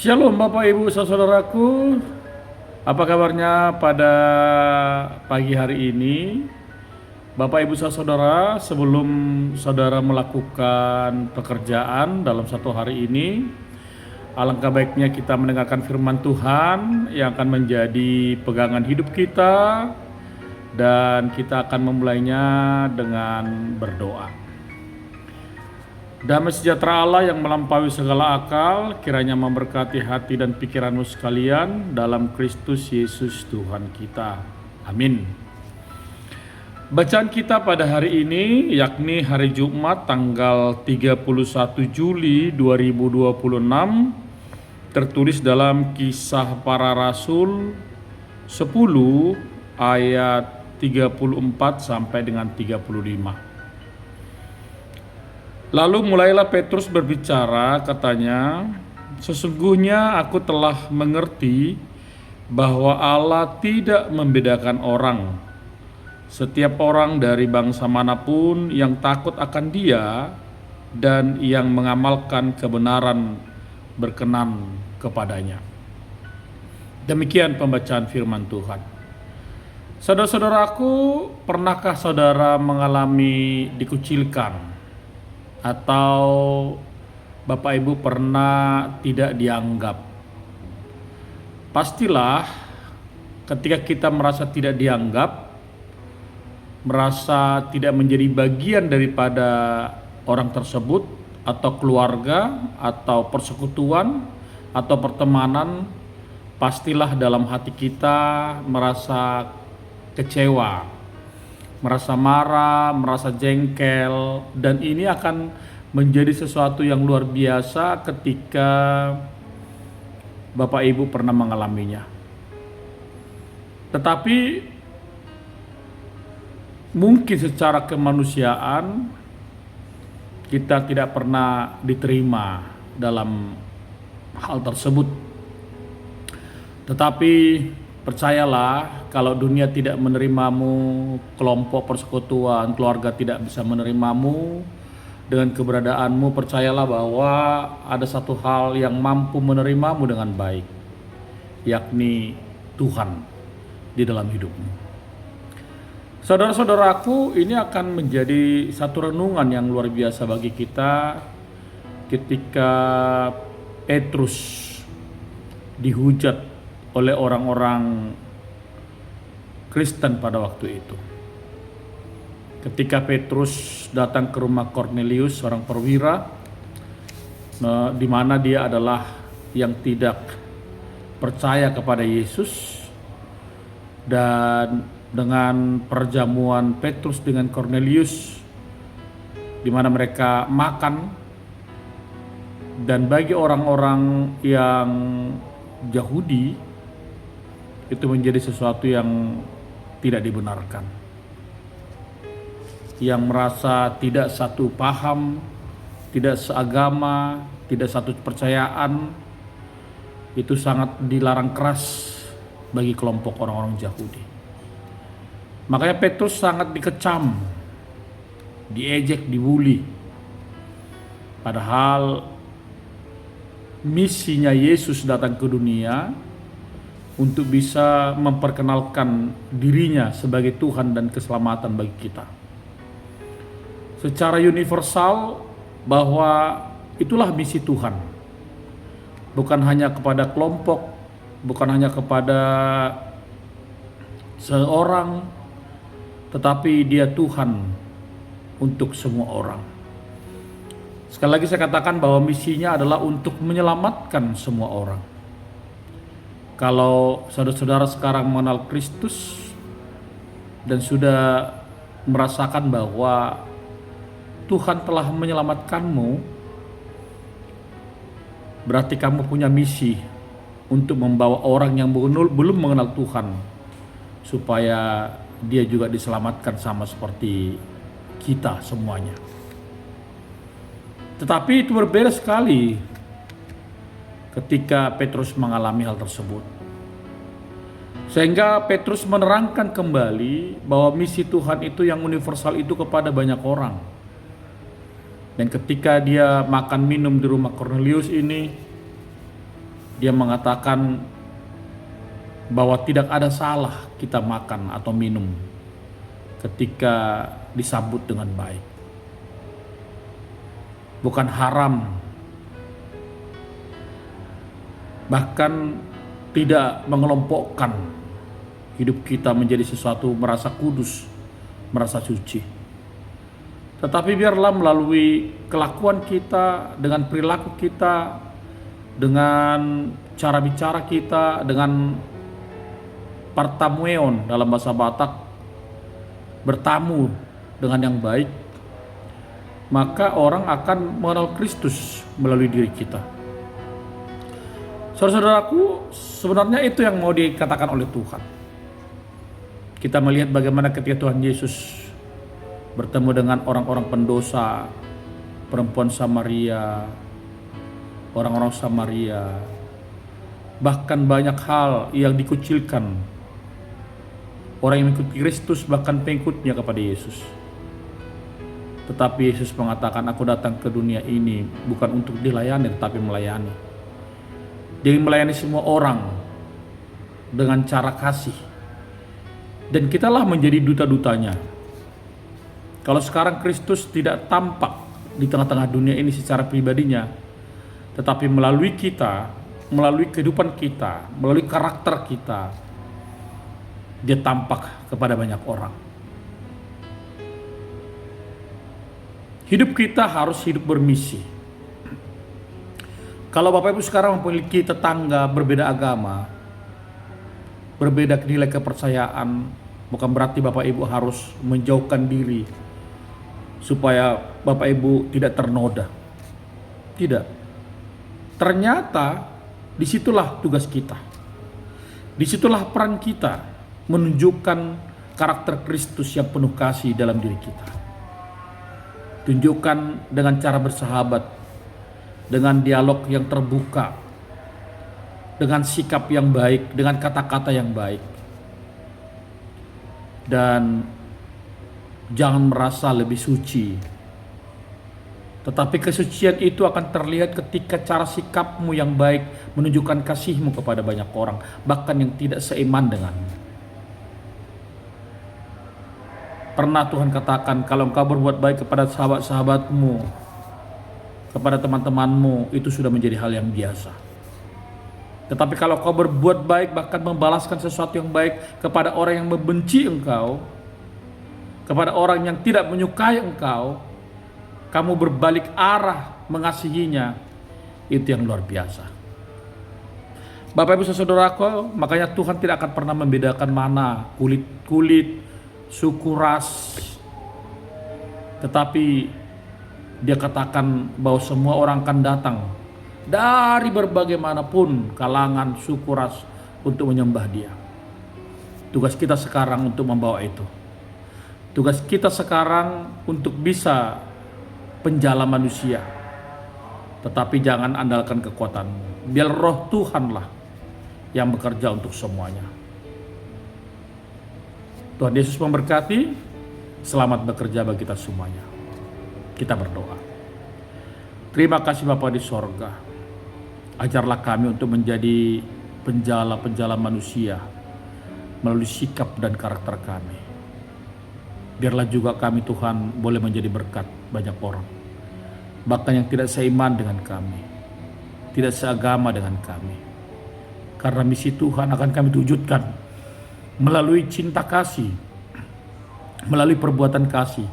Shalom Bapak Ibu saudaraku, apa kabarnya pada pagi hari ini? Bapak Ibu saudara, sebelum saudara melakukan pekerjaan dalam satu hari ini, alangkah baiknya kita mendengarkan firman Tuhan yang akan menjadi pegangan hidup kita, dan kita akan memulainya dengan berdoa. Damai sejahtera Allah yang melampaui segala akal, kiranya memberkati hati dan pikiranmu sekalian dalam Kristus Yesus Tuhan kita. Amin. Bacaan kita pada hari ini yakni hari Jumat tanggal 31 Juli 2026, tertulis dalam Kisah Para Rasul 10 ayat 34 sampai dengan 35. Lalu mulailah Petrus berbicara, katanya, "Sesungguhnya aku telah mengerti bahwa Allah tidak membedakan orang. Setiap orang dari bangsa manapun yang takut akan Dia dan yang mengamalkan kebenaran berkenan kepadanya." Demikian pembacaan firman Tuhan. Saudara-saudaraku, pernahkah saudara mengalami dikucilkan? Atau Bapak Ibu pernah tidak dianggap? Pastilah ketika kita merasa tidak dianggap, merasa tidak menjadi bagian daripada orang tersebut, atau keluarga, atau persekutuan, atau pertemanan, pastilah dalam hati kita merasa kecewa, merasa marah, merasa jengkel, dan ini akan menjadi sesuatu yang luar biasa ketika Bapak Ibu pernah mengalaminya. Tetapi mungkin secara kemanusiaan kita tidak pernah diterima dalam hal tersebut. Tetapi percayalah, kalau dunia tidak menerimamu, kelompok persekutuan, keluarga tidak bisa menerimamu dengan keberadaanmu, percayalah bahwa ada satu hal yang mampu menerimamu dengan baik, yakni Tuhan di dalam hidupmu. Saudara-saudaraku, ini akan menjadi satu renungan yang luar biasa bagi kita ketika Petrus dihujat oleh orang-orang Kristen pada waktu itu. Ketika Petrus datang ke rumah Kornelius, seorang perwira, di mana dia adalah yang tidak percaya kepada Yesus, dan dengan perjamuan Petrus dengan Kornelius, di mana mereka makan, dan bagi orang-orang yang Yahudi itu menjadi sesuatu yang tidak dibenarkan, yang merasa tidak satu paham, tidak seagama, tidak satu kepercayaan, itu sangat dilarang keras bagi kelompok orang-orang Yahudi. Makanya Petrus sangat dikecam, diejek, dibuli. Padahal misinya Yesus datang ke dunia untuk bisa memperkenalkan dirinya sebagai Tuhan dan keselamatan bagi kita. Secara universal, bahwa itulah misi Tuhan. Bukan hanya kepada kelompok, bukan hanya kepada seorang, tetapi Dia Tuhan untuk semua orang. Sekali lagi saya katakan bahwa misinya adalah untuk menyelamatkan semua orang. Kalau saudara-saudara sekarang mengenal Kristus dan sudah merasakan bahwa Tuhan telah menyelamatkanmu, berarti kamu punya misi untuk membawa orang yang belum mengenal Tuhan supaya dia juga diselamatkan sama seperti kita semuanya. Tetapi itu berbeda sekali ketika Petrus mengalami hal tersebut. Sehingga Petrus menerangkan kembali bahwa misi Tuhan itu yang universal itu kepada banyak orang. Dan ketika dia makan minum di rumah Kornelius ini, Dia mengatakan bahwa tidak ada salah kita makan atau minum ketika disambut dengan baik. Bukan haram, bahkan tidak mengelompokkan hidup kita menjadi sesuatu merasa kudus, merasa suci. Tetapi biarlah melalui kelakuan kita, dengan perilaku kita, dengan cara bicara kita, dengan partamueon dalam bahasa Batak, bertamu dengan yang baik, maka orang akan mengenal Kristus melalui diri kita. Saudara-saudaraku, sebenarnya itu yang mau dikatakan oleh Tuhan. Kita melihat bagaimana ketika Tuhan Yesus bertemu dengan orang-orang pendosa, perempuan Samaria, orang-orang Samaria, bahkan banyak hal yang dikucilkan. Orang yang mengikuti Kristus bahkan pengikutnya kepada Yesus. Tetapi Yesus mengatakan, aku datang ke dunia ini bukan untuk dilayani tetapi melayani. Dia ingin melayani semua orang dengan cara kasih. Dan kitalah menjadi duta-dutanya. Kalau sekarang Kristus tidak tampak di tengah-tengah dunia ini secara pribadinya, tetapi melalui kita, melalui kehidupan kita, melalui karakter kita, dia tampak kepada banyak orang. Hidup kita harus hidup bermisi. Kalau Bapak Ibu sekarang memiliki tetangga berbeda agama, berbeda nilai kepercayaan, bukan berarti Bapak Ibu harus menjauhkan diri supaya Bapak Ibu tidak ternoda. Tidak. Ternyata disitulah tugas kita. Disitulah peran kita menunjukkan karakter Kristus yang penuh kasih dalam diri kita. Tunjukkan dengan cara bersahabat, dengan dialog yang terbuka, dengan sikap yang baik, dengan kata-kata yang baik. Dan jangan merasa lebih suci. Tetapi kesucian itu akan terlihat ketika cara sikapmu yang baik menunjukkan kasihmu kepada banyak orang, bahkan yang tidak seiman denganmu. Pernah Tuhan katakan, kalau engkau berbuat baik kepada sahabat-sahabatmu, kepada teman-temanmu, itu sudah menjadi hal yang biasa. Tetapi kalau kau berbuat baik, bahkan membalaskan sesuatu yang baik kepada orang yang membenci engkau, kepada orang yang tidak menyukai engkau, kamu berbalik arah mengasihinya, itu yang luar biasa. Bapak Ibu saudaraku, makanya Tuhan tidak akan pernah membedakan mana kulit, suku, ras. Tetapi dia katakan bahwa semua orang akan datang dari berbagai manapun kalangan, suku, ras untuk menyembah dia. Tugas kita sekarang untuk membawa itu. Tugas kita sekarang untuk bisa penjala manusia. Tetapi jangan andalkan kekuatanmu. Biar roh Tuhanlah yang bekerja untuk semuanya. Tuhan Yesus memberkati. Selamat bekerja bagi kita semuanya. Kita berdoa. Terima kasih Bapa di sorga. Ajarlah kami untuk menjadi penjala-penjala manusia melalui sikap dan karakter kami. Biarlah juga kami Tuhan boleh menjadi berkat banyak orang. Bahkan yang tidak seiman dengan kami, tidak seagama dengan kami. Karena misi Tuhan akan kami wujudkan melalui cinta kasih, melalui perbuatan kasih.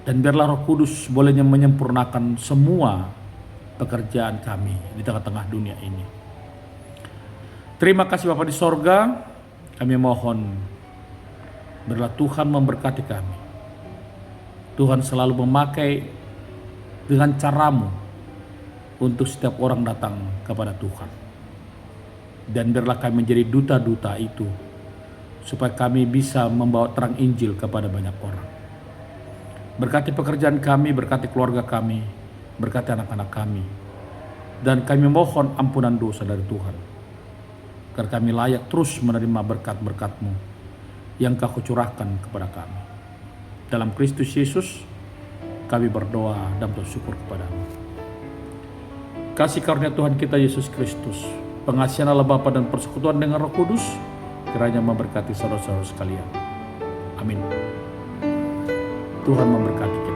Dan biarlah Roh Kudus boleh menyempurnakan semua pekerjaan kami di tengah-tengah dunia ini. Terima kasih Bapa di sorga. Kami mohon, biarlah Tuhan memberkati kami. Tuhan selalu memakai dengan caramu untuk setiap orang datang kepada Tuhan. Dan biarlah kami menjadi duta-duta itu, supaya kami bisa membawa terang Injil kepada banyak orang. Berkati pekerjaan kami, berkati keluarga kami, berkati anak-anak kami. Dan kami mohon ampunan dosa dari Tuhan, agar kami layak terus menerima berkat-berkat-Mu yang Kau curahkan kepada kami. Dalam Kristus Yesus kami berdoa dan bersyukur kepada-Mu. kasih karunia Tuhan kita Yesus Kristus, pengasihan Allah Bapa dan persekutuan dengan Roh Kudus kiranya memberkati saudara-saudara sekalian. Amin. Tuhan memberkati kita.